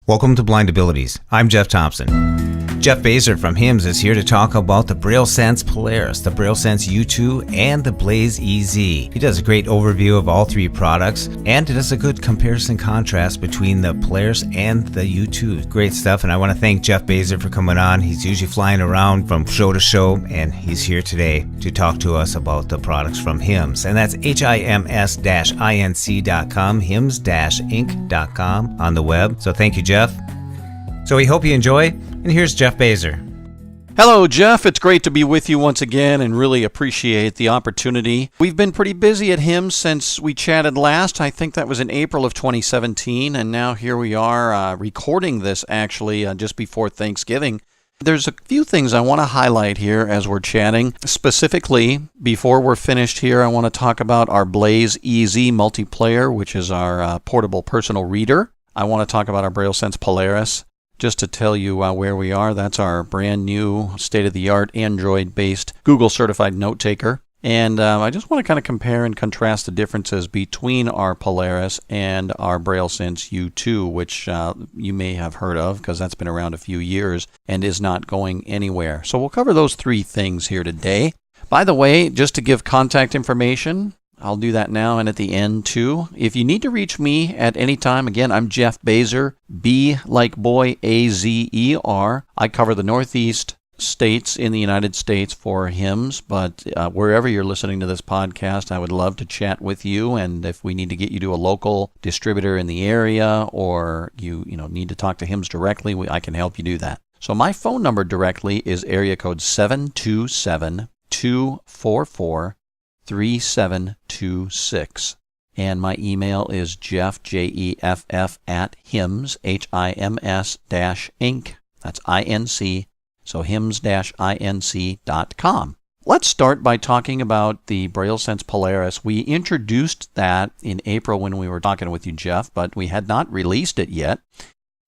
Welcome to Blind Abilities. I'm Jeff Thompson. Jeff Bazer from HIMS is here to talk about the Braille Sense Polaris, the Braille Sense U2, and the Blaze EZ. He does a great overview of all three products, and it does a good comparison contrast between the Polaris and the U2. Great stuff, and I want to thank Jeff Bazer for coming on. He's usually flying around from show to show, and he's here today to talk to us about the products from HIMS, and that's HIMS-INC.com, HIMS-Inc.com on the web. So thank you, Jeff. So we hope you enjoy, and here's Jeff Bazer. Hello, Jeff. It's great to be with you once again and really appreciate the opportunity. We've been pretty busy at HIMS since we chatted last. I think that was in April of 2017, and now here we are recording this actually just before Thanksgiving. There's a few things I want to highlight here as we're chatting. Specifically, before we're finished here, I want to talk about our Blaze EZ multiplayer, which is our portable personal reader. I want to talk about our Braille Sense Polaris. Just to tell you where we are, that's our brand new state-of-the-art Android-based Google-certified note-taker. And I just want to kind of compare and contrast the differences between our Polaris and our Braille Sense U2, which you may have heard of because that's been around a few years and is not going anywhere. So we'll cover those three things here today. By the way, just to give contact information, I'll do that now and at the end too. If you need to reach me at any time, again, I'm Jeff Bazer, B like boy, A-Z-E-R. I cover the Northeast states in the United States for HIMS, but wherever you're listening to this podcast, I would love to chat with you. And if we need to get you to a local distributor in the area, or you need to talk to HIMS directly, I can help you do that. So my phone number directly is area code 727-244-3726, and my email is Jeff, Jeff, at HIMS, HIMS-Inc. That's INC, so HIMS-Inc.com. Let's start by talking about the Braille Sense Polaris. We introduced that in April when we were talking with you, Jeff, but we had not released it yet.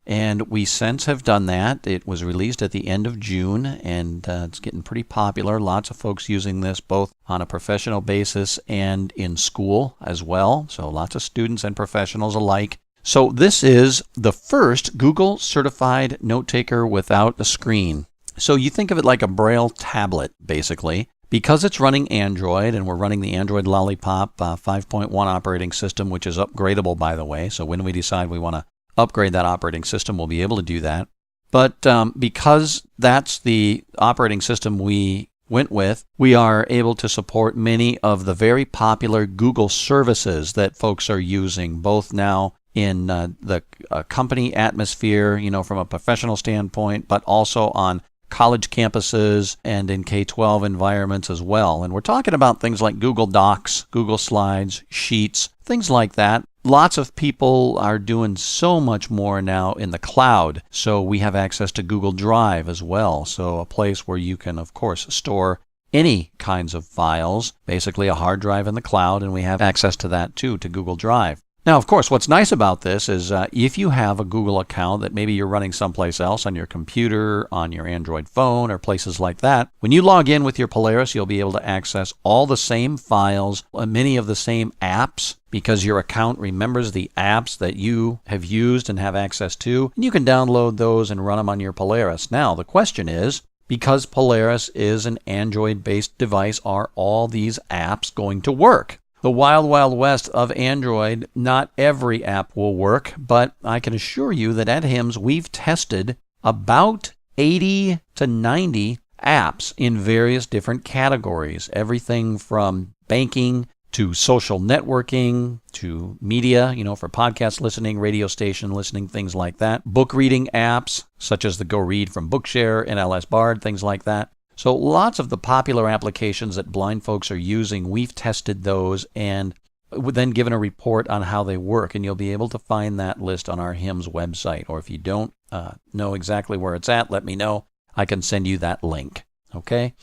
And we since have done that. It was released at the end of June, and it's getting pretty popular. Lots of folks using this both on a professional basis and in school as well. So lots of students and professionals alike. So this is the first Google certified note taker without a screen. So you think of it like a Braille tablet, basically. Because it's running Android, and we're running the Android Lollipop 5.1 operating system, which is upgradable, by the way. So when we decide we want to upgrade that operating system, we'll be able to do that. But because that's the operating system we went with, we are able to support many of the very popular Google services that folks are using, both now in the company atmosphere, from a professional standpoint, but also on college campuses and in K-12 environments as well. And we're talking about things like Google Docs, Google Slides, Sheets, things like that. Lots of people are doing so much more now in the cloud, so we have access to Google Drive as well. So a place where you can, of course, store any kinds of files, basically a hard drive in the cloud, and we have access to that too, to Google Drive. Now, of course, what's nice about this is if you have a Google account that maybe you're running someplace else on your computer, on your Android phone, or places like that, when you log in with your Polaris, you'll be able to access all the same files, many of the same apps, because your account remembers the apps that you have used and have access to, and you can download those and run them on your Polaris. Now, the question is, because Polaris is an Android-based device, are all these apps going to work? The wild, wild west of Android, not every app will work, but I can assure you that at HIMS we've tested about 80 to 90 apps in various different categories. Everything from banking to social networking to media, for podcast listening, radio station listening, things like that. Book reading apps, such as the Go Read from Bookshare, NLS Bard, things like that. So lots of the popular applications that blind folks are using, we've tested those and then given a report on how they work. And you'll be able to find that list on our HIMS website. Or if you don't know exactly where it's at, let me know. I can send you that link. Okay?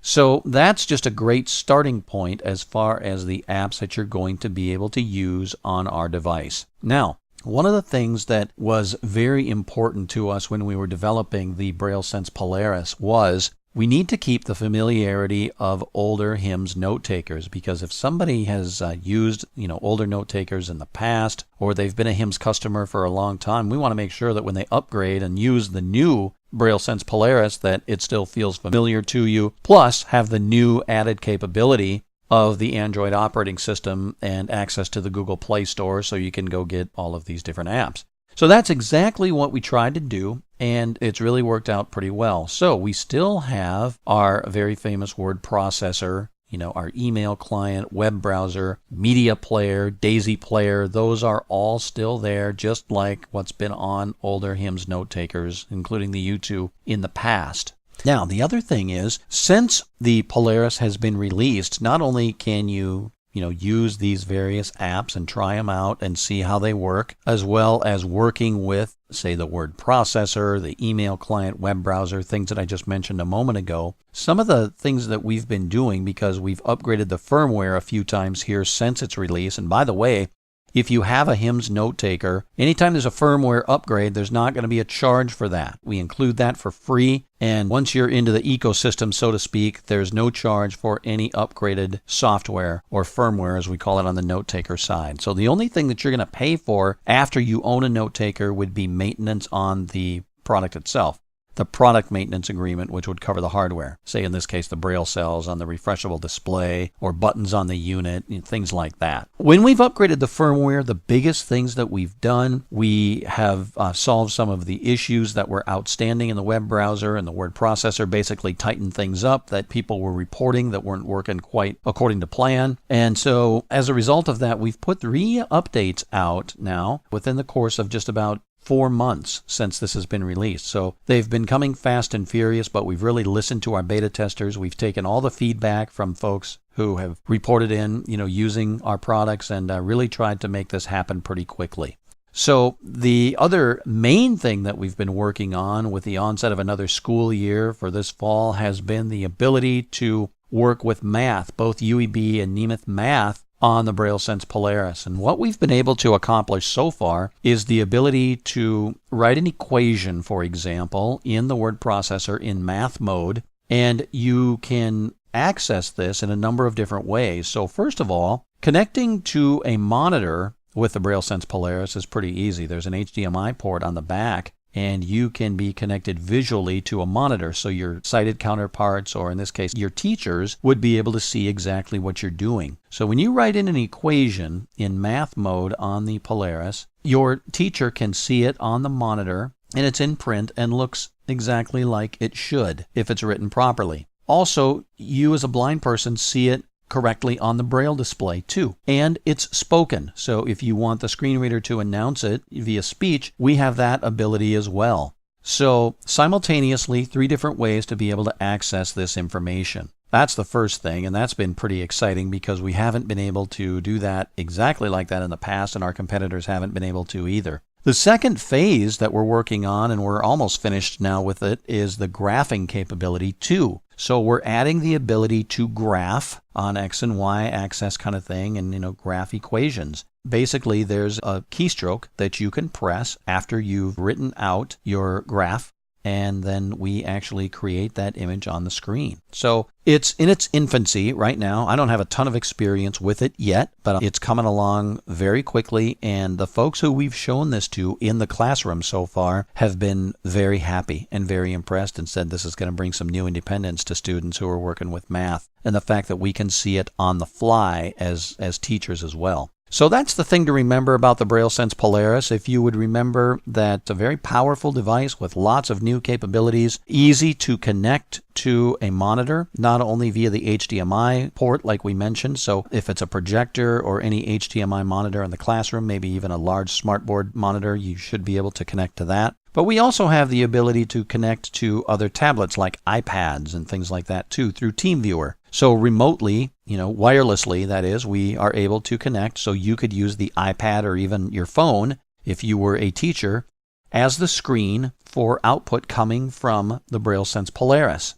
So that's just a great starting point as far as the apps that you're going to be able to use on our device. Now, one of the things that was very important to us when we were developing the Braille Sense Polaris was we need to keep the familiarity of older HIMS note takers, because if somebody has used older note takers in the past, or they've been a HIMS customer for a long time, we want to make sure that when they upgrade and use the new Braille Sense Polaris that it still feels familiar to you, plus have the new added capability of the Android operating system and access to the Google Play Store so you can go get all of these different apps. So that's exactly what we tried to do, and it's really worked out pretty well. So we still have our very famous word processor, our email client, web browser, media player, Daisy player. Those are all still there, just like what's been on older HIMS note takers, including the U2 in the past. Now, the other thing is, since the Polaris has been released, not only can you use these various apps and try them out and see how they work, as well as working with, say, the word processor, the email client, web browser, things that I just mentioned a moment ago. Some of the things that we've been doing, because we've upgraded the firmware a few times here since its release, and by the way, if you have a HIMS note taker, anytime there's a firmware upgrade, there's not going to be a charge for that. We include that for free, and once you're into the ecosystem, so to speak, there's no charge for any upgraded software or firmware, as we call it on the note taker side. So the only thing that you're going to pay for after you own a note taker would be maintenance on the product itself. The product maintenance agreement, which would cover the hardware, say in this case the Braille cells on the refreshable display or buttons on the unit, things like that. When we've upgraded the firmware, the biggest things that we've done, we have solved some of the issues that were outstanding in the web browser and the word processor, basically tightened things up that people were reporting that weren't working quite according to plan. And so as a result of that, we've put 3 updates out now within the course of just about 4 months since this has been released. So they've been coming fast and furious, but we've really listened to our beta testers. We've taken all the feedback from folks who have reported in, using our products, and really tried to make this happen pretty quickly. So the other main thing that we've been working on with the onset of another school year for this fall has been the ability to work with math, both UEB and Nemeth Math, on the Braille Sense Polaris. And what we've been able to accomplish so far is the ability to write an equation, for example, in the word processor in math mode, and you can access this in a number of different ways. So first of all, connecting to a monitor with the Braille Sense Polaris is pretty easy. There's an HDMI port on the back, and you can be connected visually to a monitor, so your sighted counterparts, or in this case your teachers, would be able to see exactly what you're doing. So when you write in an equation in math mode on the Polaris, your teacher can see it on the monitor, and it's in print and looks exactly like it should if it's written properly. Also, you as a blind person see it correctly on the Braille display too. And it's spoken. So if you want the screen reader to announce it via speech, we have that ability as well. So simultaneously, 3 different ways to be able to access this information. That's the first thing, and that's been pretty exciting because we haven't been able to do that exactly like that in the past, and our competitors haven't been able to either. The second phase that we're working on, and we're almost finished now with it, is the graphing capability too. So we're adding the ability to graph on X and Y axis kind of thing, and graph equations. Basically, there's a keystroke that you can press after you've written out your graph, and then we actually create that image on the screen. So it's in its infancy right now. I don't have a ton of experience with it yet, but it's coming along very quickly, and the folks who we've shown this to in the classroom so far have been very happy and very impressed, and said this is going to bring some new independence to students who are working with math, and the fact that we can see it on the fly as teachers as well. So that's the thing to remember about the Braille Sense Polaris. If you would remember that a very powerful device with lots of new capabilities, easy to connect to a monitor, not only via the HDMI port like we mentioned. So if it's a projector or any HDMI monitor in the classroom, maybe even a large smartboard monitor, you should be able to connect to that. But we also have the ability to connect to other tablets like iPads and things like that too through TeamViewer. So remotely, wirelessly, that is, we are able to connect, so you could use the iPad or even your phone, if you were a teacher, as the screen for output coming from the Braille Sense Polaris.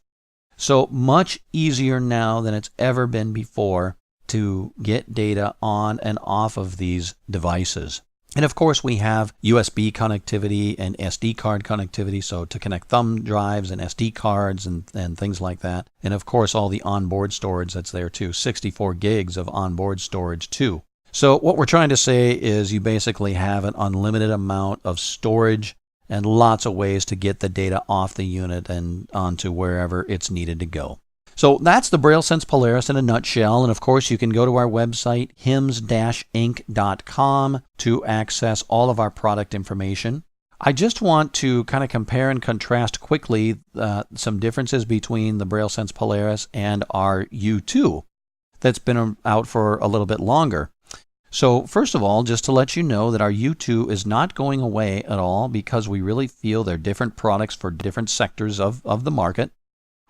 So much easier now than it's ever been before to get data on and off of these devices. And of course, we have USB connectivity and SD card connectivity, so to connect thumb drives and SD cards and things like that. And of course, all the onboard storage that's there too, 64 gigs of onboard storage too. So what we're trying to say is you basically have an unlimited amount of storage and lots of ways to get the data off the unit and onto wherever it's needed to go. So that's the Braille Sense Polaris in a nutshell. And of course, you can go to our website, hims-inc.com, to access all of our product information. I just want to kind of compare and contrast quickly some differences between the Braille Sense Polaris and our U2 that's been out for a little bit longer. So first of all, just to let you know that our U2 is not going away at all because we really feel they're different products for different sectors of the market.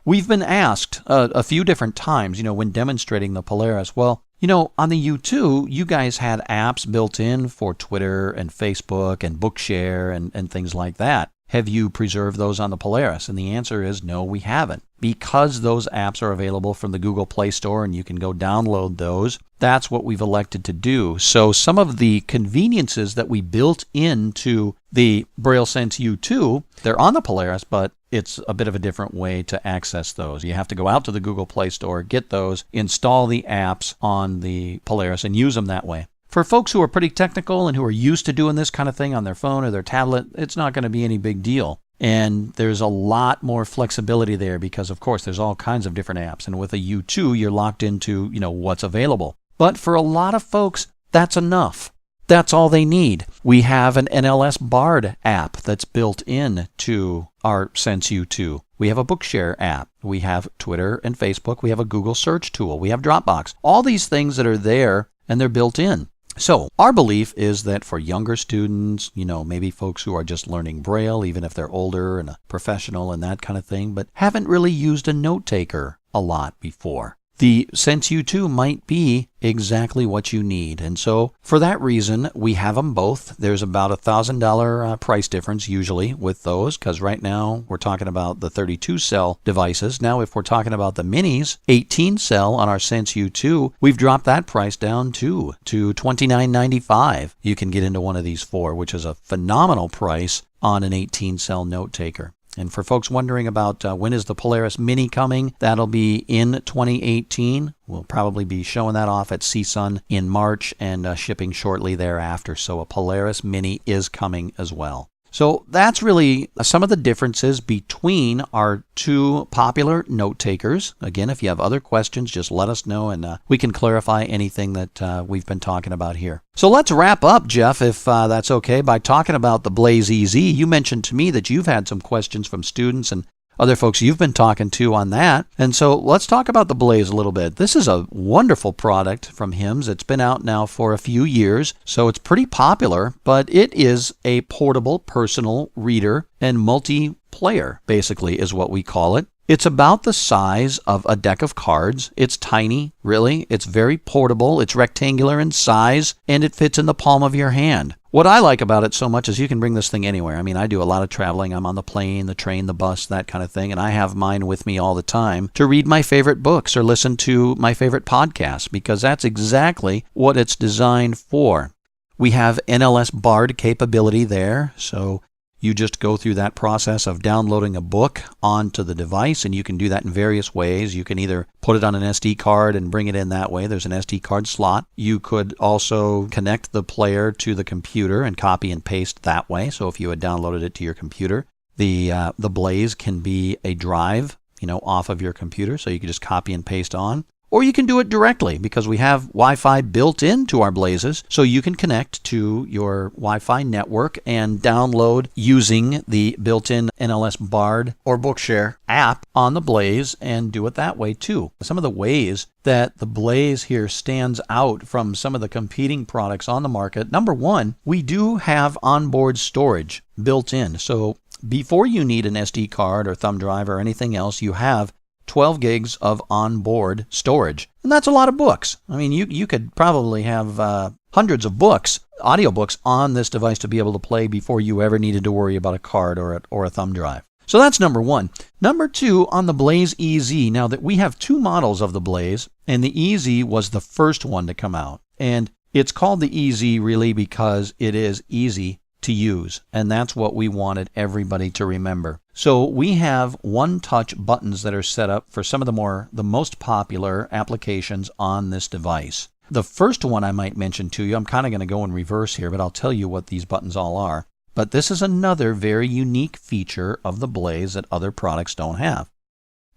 We've been asked a few different times, when demonstrating the Polaris, well, on the U2, you guys had apps built in for Twitter and Facebook and Bookshare and things like that. Have you preserved those on the Polaris? And the answer is no, we haven't. Because those apps are available from the Google Play Store and you can go download those, that's what we've elected to do. So some of the conveniences that we built into the Braille Sense U2, they're on the Polaris, but it's a bit of a different way to access those. You have to go out to the Google Play Store, get those, install the apps on the Polaris, and use them that way. For folks who are pretty technical and who are used to doing this kind of thing on their phone or their tablet, it's not going to be any big deal. And there's a lot more flexibility there because, of course, there's all kinds of different apps. And with a U2, you're locked into, what's available. But for a lot of folks, that's enough. That's all they need. We have an NLS Bard app that's built in to our Sense U2. We have a Bookshare app. We have Twitter and Facebook. We have a Google search tool. We have Dropbox. All these things that are there and they're built in. So our belief is that for younger students, maybe folks who are just learning Braille, even if they're older and a professional and that kind of thing, but haven't really used a note taker a lot before, the Sense U2 might be exactly what you need. And so for that reason, we have them both. There's about $1,000 price difference usually with those because right now we're talking about the 32-cell devices. Now if we're talking about the minis, 18-cell on our Sense U2, we've dropped that price down to $29.95. You can get into one of these four, which is a phenomenal price on an 18-cell note taker. And for folks wondering about when is the Polaris Mini coming, that'll be in 2018. We'll probably be showing that off at CSUN in March and shipping shortly thereafter. So a Polaris Mini is coming as well. So that's really some of the differences between our two popular note takers. Again, if you have other questions, just let us know and we can clarify anything that we've been talking about here. So let's wrap up, Jeff, if that's okay, by talking about the Blaze EZ. You mentioned to me that you've had some questions from students and other folks you've been talking to on that. And so let's talk about the Blaze a little bit. This is a wonderful product from HIMS. It's been out now for a few years, so it's pretty popular, but it is a portable personal reader and multiplayer, basically, is what we call it. It's about the size of a deck of cards. It's tiny, really. It's very portable. It's rectangular in size, and it fits in the palm of your hand. What I like about it so much is you can bring this thing anywhere. I mean, I do a lot of traveling. I'm on the plane, the train, the bus, that kind of thing, and I have mine with me all the time to read my favorite books or listen to my favorite podcasts because that's exactly what it's designed for. We have NLS Bard capability there, so you just go through that process of downloading a book onto the device, and you can do that in various ways. You can either put it on an SD card and bring it in that way. There's an SD card slot. You could also connect the player to the computer and copy and paste that way. So if you had downloaded it to your computer, the Blaze can be a drive, off of your computer, so you can just copy and paste on. Or you can do it directly because we have Wi-Fi built into our Blazes, so you can connect to your Wi-Fi network and download using the built-in NLS Bard or Bookshare app on the Blaze and do it that way too. Some of the ways that the Blaze here stands out from some of the competing products on the market, number one, we do have onboard storage built in. So before you need an SD card or thumb drive or anything else, you have 12 gigs of onboard storage. And that's a lot of books. I mean, you could probably have hundreds of books, audiobooks on this device to be able to play before you ever needed to worry about a card or a thumb drive. So that's number one. Number two, on the Blaze EZ, now that we have two models of the Blaze, and the EZ was the first one to come out. And It's called the EZ really because it is easy to use, and that's what we wanted everybody to remember. So we have one-touch buttons that are set up for some of the most popular applications on this device. The first one I might mention to you, I'm kind of going to go in reverse here, but I'll tell you what these buttons all are. But this is another very unique feature of the Blaze that other products don't have.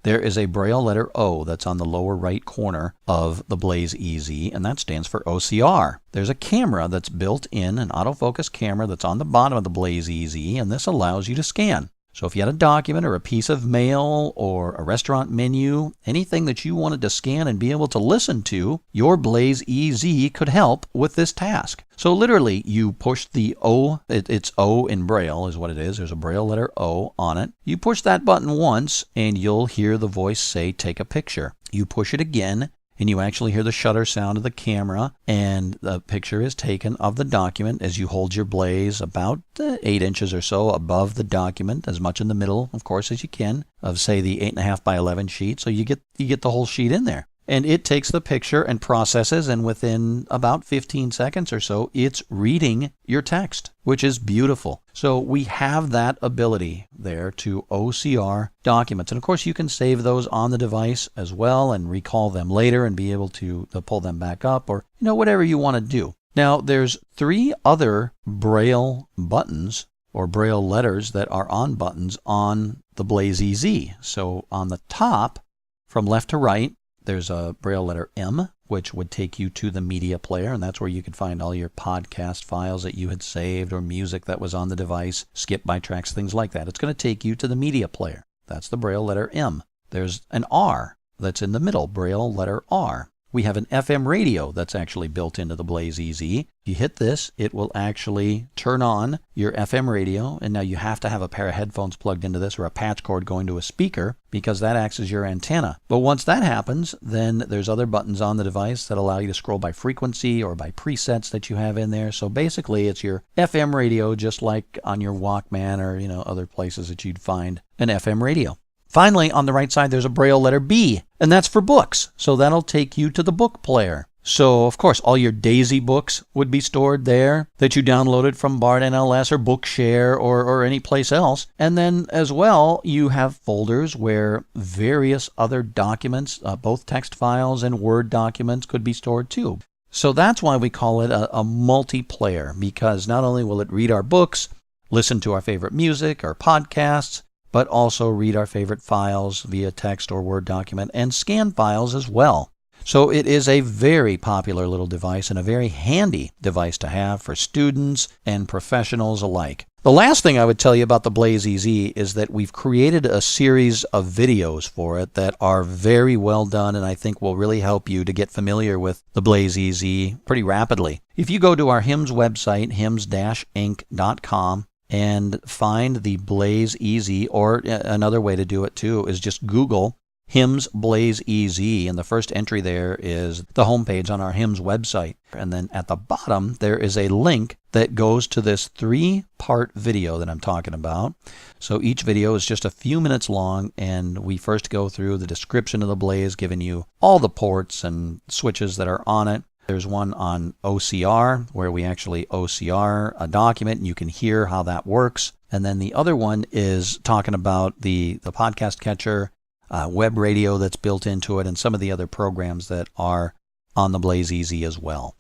There is a Braille letter O that's on the lower right corner of the Blaze EZ, and that stands for OCR. There's a camera that's built in, an autofocus camera that's on the bottom of the Blaze EZ, and this allows you to scan. So if you had a document or a piece of mail or a restaurant menu, anything that you wanted to scan and be able to listen to, your Blaze EZ could help with this task. So literally, you push the O, it's O in Braille is what it is. There's a Braille letter O on it. You push that button once and you'll hear the voice say, take a picture. You push it again, and you actually hear the shutter sound of the camera, and the picture is taken of the document as you hold your Blaze about 8 inches or so above the document, as much in the middle, of course, as you can, of, say, the 8.5 by 11 sheet, so you get the whole sheet in there. And it takes the picture and processes, and within about 15 seconds or so, it's reading your text, which is beautiful. So we have that ability there to OCR documents. And of course, you can save those on the device as well and recall them later and be able to pull them back up, or whatever you want to do. Now, there's 3 other Braille buttons or Braille letters that are on buttons on the Blaze EZ. So on the top, from left to right, there's a Braille letter M, which would take you to the media player, and that's where you could find all your podcast files that you had saved or music that was on the device, skip by tracks, things like that. It's going to take you to the media player. That's the Braille letter M. There's an R that's in the middle, Braille letter R. We have an FM radio that's actually built into the Blaze EZ. If you hit this, it will actually turn on your FM radio, and now you have to have a pair of headphones plugged into this or a patch cord going to a speaker because that acts as your antenna. But once that happens, then there's other buttons on the device that allow you to scroll by frequency or by presets that you have in there. So basically, it's your FM radio just like on your Walkman or other places that you'd find an FM radio. Finally, on the right side, there's a Braille letter B, and that's for books. So that'll take you to the book player. So, of course, all your Daisy books would be stored there that you downloaded from Bard NLS or Bookshare or any place else. And then, as well, you have folders where various other documents, both text files and Word documents, could be stored too. So that's why we call it a multiplayer, because not only will it read our books, listen to our favorite music or podcasts, but also read our favorite files via text or Word document and scan files as well. So it is a very popular little device and a very handy device to have for students and professionals alike. The last thing I would tell you about the Blaze EZ is that we've created a series of videos for it that are very well done and I think will really help you to get familiar with the Blaze EZ pretty rapidly. If you go to our HIMS website, hims-inc.com, and find the Blaze EZ, or another way to do it too is just Google HIMS Blaze EZ, and the first entry there is the homepage on our HIMS website. And then at the bottom, there is a link that goes to this 3-part video that I'm talking about. So each video is just a few minutes long, and we first go through the description of the Blaze, giving you all the ports and switches that are on it. There's one on OCR, where we actually OCR a document, and you can hear how that works. And then the other one is talking about the podcast catcher, web radio that's built into it, and some of the other programs that are on the Blaze EZ as well.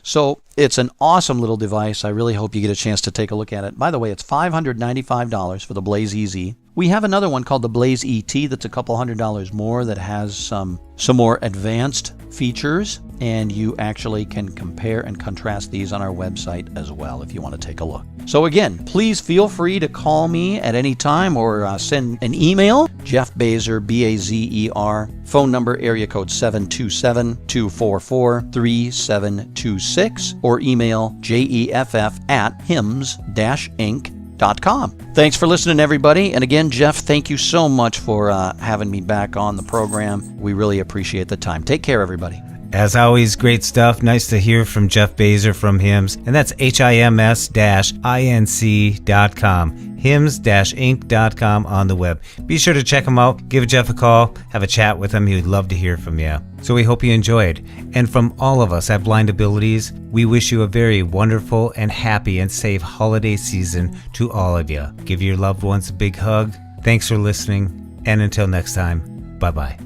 So it's an awesome little device. I really hope you get a chance to take a look at it. By the way, it's $595 for the Blaze EZ. We have another one called the Blaze ET that's a couple $100 more that has some more advanced features, and you actually can compare and contrast these on our website as well if you want to take a look. So again, please feel free to call me at any time or send an email, Jeff Bazer, B-A-Z-E-R, phone number area code 727-244-3726, or email jeff@hims-inc.com. Thanks for listening, everybody. And again, Jeff, thank you so much for having me back on the program. We really appreciate the time. Take care, everybody. As always, great stuff. Nice to hear from Jeff Bazer from HIMS, and that's HIMS-INC.com. HIMS-Inc.com on the web. Be sure to check him out. Give Jeff a call. Have a chat with him. He would love to hear from you. So we hope you enjoyed. And from all of us at Blind Abilities, we wish you a very wonderful and happy and safe holiday season to all of you. Give your loved ones a big hug. Thanks for listening. And until next time, bye-bye.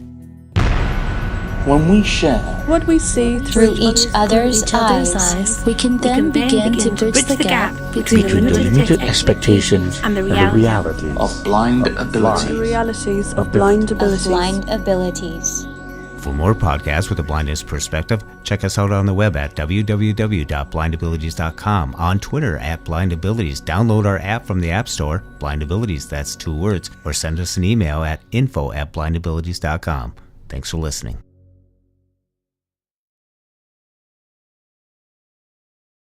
When we share what we see through each other's eyes, we can then begin to bridge the gap between the limited expectations and the realities of blind abilities. The realities of blind abilities. For more podcasts with a blindness perspective, check us out on the web at www.blindabilities.com, on Twitter at blindabilities. Download our app from the App Store, Blind Abilities, that's 2 words, or send us an email at info@blindabilities.com. Thanks for listening.